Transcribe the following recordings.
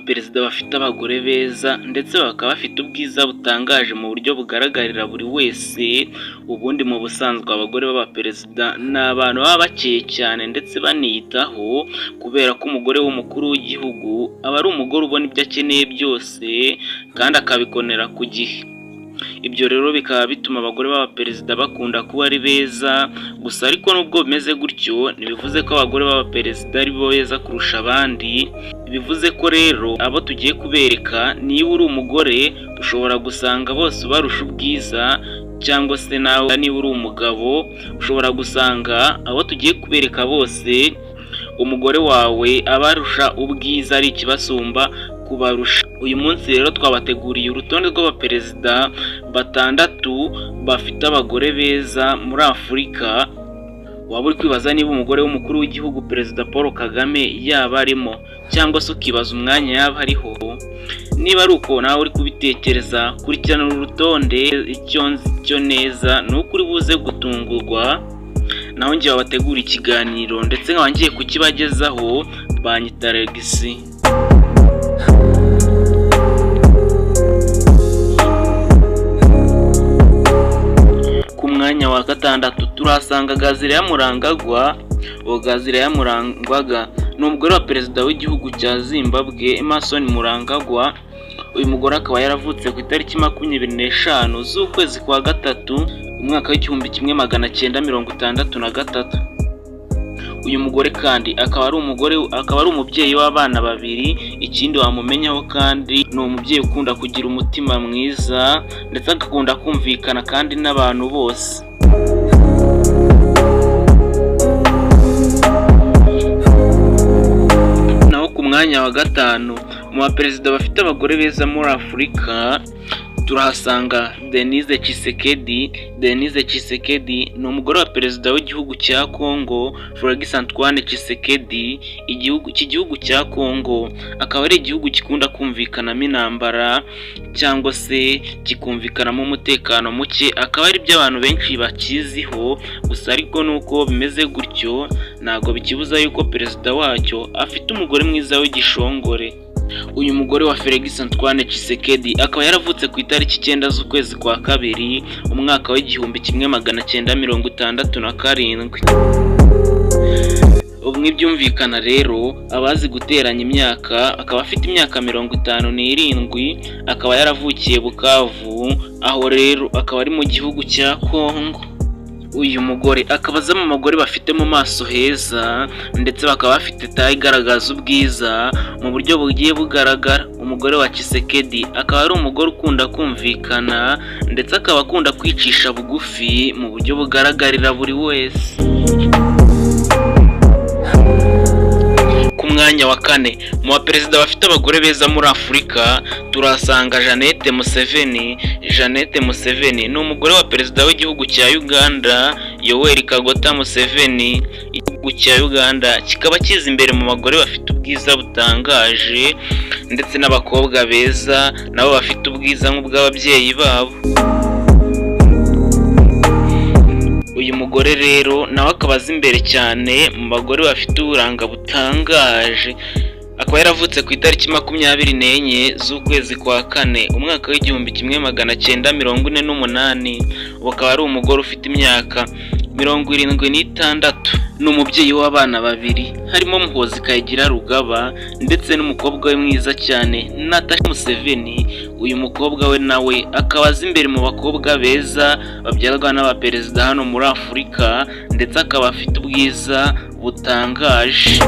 baperezida bafite abagore beza ndetse bakaba bafite ubwiza butangaje mu buryo bugaragarira buri wese. Ubundi mu busanzwe abagore b'abaperezida ni abantu baba bakeye cyane ndetse baniyitaho, kubera ko umugore w'umukuru w'igihugu aba ari umugore ubona ibyo akeneye byose kandi akabikonera ku gihe. Ibyo rero bikaba bituma abagore b'abaperezida bakunda kuba ari beza. Gusa ariko nubwo bimeze gutyo ntibivuze ko abagore b'abaperezida ari bo beza kurusha abandi. Bivuze ko rero abo tugiye kubereka, niba uri umugore ushobora gusanga bose ubarusha ubwiza, cyangwa se nawe niba uri umugabo ushobora gusanga abo tugiye kubereka bose umugore wawe abarusha ubwiza ari ikibasumba kubarusha. Uyu munsi rero twabateguriye urutonde rw'abaperezida 6 bafite abagore beza muri Afurika. Waba uri kwibaza niba umugore w'umukuru w'igihugu Perezida Paul Kagame yaba arimo, cyangwa se ukibaza umwanya yaba ariho. Niba ari uko nawe uri kubitekereza, kurikirana uru rutonde. Icyo nzi cyo neza ni uko uri buze gutungurwa. Naho njye wabategura ikiganiro ndetse nkaba ngiye kukibagezaho, banyita Alexis. Ku mwanya wa 6 turahasanga Gazira Murangagwa. Gazira Murangagwa ni umugore wa perezida w'igihugu cya Zimbabwe Emmerson Mnangagwa. Uyu mugore akaba yaravutse ku itariki 25 z'ukwezi kwa gatatu umwaka w'1963. Uyu mugore kandi akaba ari umubyeyi w'abana 2. Ikindi wamumenyaho kandi ni umubyeyi ukunda kugira umutima mwiza ndetse agakunda kumvikana kandi n'abantu bose. Naho ku mwanya wa 5 mu baperezida bafite abagore beza muri Afurika turahasanga Denise Tshisekedi. Denise Tshisekedi ni umugore wa perezida w'igihugu cya Congo Félix Antoine Tshisekedi. Iki gihugu cya Congo akaba ari igihugu gikunda kumvikanamo intambara cyangwa se kikumvikanamo umutekano muke, akaba ari byo abantu benshi bakiziho. Gusa ariko nuko bimeze gutyo ntabwo bikibuza yuko perezida wacyo afite umugore mwiza w'igishongore. Uyu mugore wa Félix Antoine Tshisekedi akaba yaravutse ku itariki 9 z'ukwezi kwa kabiri umwaka w'1967. Ubwo byumvikana rero abazi guteranya imyaka, akaba afite imyaka 57. Akaba yaravukiye Bukavu, aho rero akaba ari mu gihugu cya Congo. Uyu mugore akaba aza mu magore bafite mu maso heza ndetse bakaba bafite tayi igaragaza ubwiza mu buryo bugiye bugaragara. Umugore wa Tshisekedi akaba ari umugore ukunda kumvikana ndetse akaba akunda kwicisha bugufi mu buryo bugaragarira buri wese. Ku mwanya wa 4 mu baperezida bafite abagore beza muri Afurika turahasanga Jeannette Museveni. Jeannette Museveni ni umugore wa perezida w'igihugu cya Uganda Yoweri Kaguta Museveni. Igihugu cya Uganda kikaba kiza imbere mu bagore bafite ubwiza butangaje ndetse n'abakobwa beza nabo bafite ubwiza nk'ubw'ababyeyi babo. Uyu mugore rero nawe akaba azi imbere cyane mu bagore bafite uburanga butangaje. Akaba yaravutse ku itariki 24 z'ukwezi kwa 4 umwaka w'1948. Akaba ari umugore ufite imyaka 76. Ni umubyeyi w'abana 2 harimo Muhozi Kayigira Rugaba ndetse n'umukobwa we mwiza cyane Natasha Museveni. Uyu mukobwa we nawe akaba azi imbere mu bakobwa beza babyarwa n'abaperezida hano muri Afurika ndetse akaba afite ubwiza butangaje.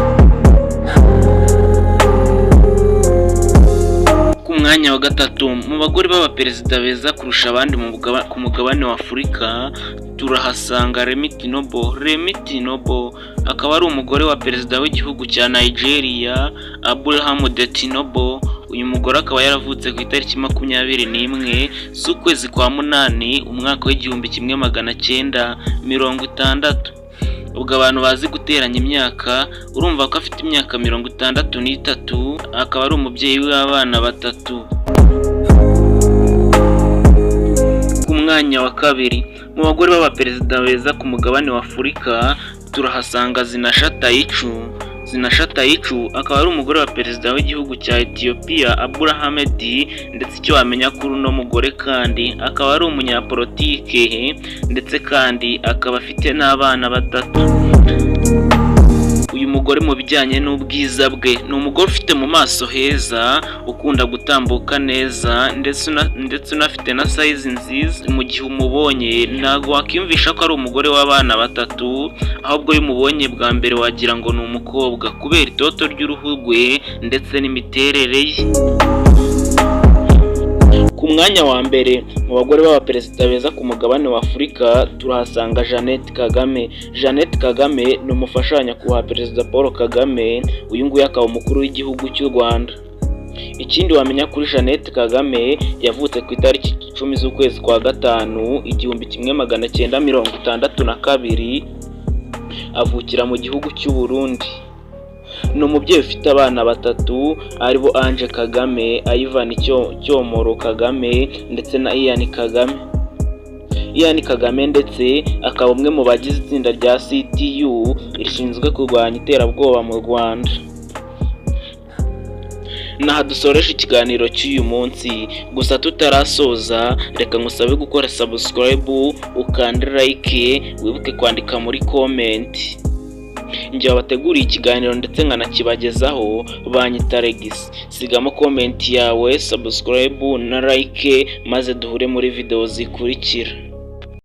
Ku mwanya wa 3 mu bagore b'abaperezida beza kurusha abandi ku mugabane wa Afurika turahasanga Remi Tinobo. Remi Tinobo akaba ari umugore wa perezida w'igihugu cya Nigeria Abraham de Tinobo. Uyu mugore akaba yaravutse ku itariki 21 z'ukwezi kwa 8 umwaka w'1960. Ubwo abantu bazi guteranya imyaka urumva ko afite imyaka 63. Akaba ari umubyeyi w'abana 3. Ku mwanya wa 2 mu bagore b'abaperezida beza ku mugabane wa Afurika turahasanga Zinasha Taichu. Zinashataichu akaba ari umugore wa perezida w'igihugu cya Ethiopia Abiy Ahmed, ndetse icyo wamenya kuri uno mugore kandi akaba ari umunyapolitike ndetse kandi akaba afite n'abana batatu. Uyu mugore mu bijyanye n'ubwiza bwe ni umugore ufite mu maso heza, ukunda gutambuka neza ndetse unafite na size nziza. Mu gihe umubonye ntabwo wakiyumvisha ko ari umugore w'abana batatu, ahubwo iyo umubonye bwa mbere wagira ngo ni umukobwa kubera itoto ry'uruhu rwe ndetse n'imiterere ye. Ku mwanya wa mbere mu bagore b'abaperezida beza ku mugabane wa Afurika turahasanga Jeannette Kagame. Jeannette Kagame ni umufasha wa nyakubahwa perezida Paul Kagame, uyu nguyu akaba umukuru w'igihugu cy'u Rwanda. Ikindi wamenya kuri Jeannette Kagame, yavutse ku itariki 10 z'ukwezi kwa gatanu 1962, avukira mu gihugu cy'u Burundi. Ni umubyeyi ufite abana batatu aribo Ange Kagame, Ivan Cyomoro Kagame ndetse na Ian Kagame. Ian Kagame ndetse akaba umwe mu bagize itsinda rya CTU rishinzwe kurwanya iterabwoba mu Rwanda. Naha dusoresha ikiganiro cy'uyu munsi, gusa tutarasoza reka ngusabe gukora subscribe, ukande like, wibuke kwandika muri comment. Njye wabateguriye ikiganiro ndetse nkanakibagezaho banyita Regis. Sigamo comment yawe, subscribe na like maze duhure muri video zikurikira.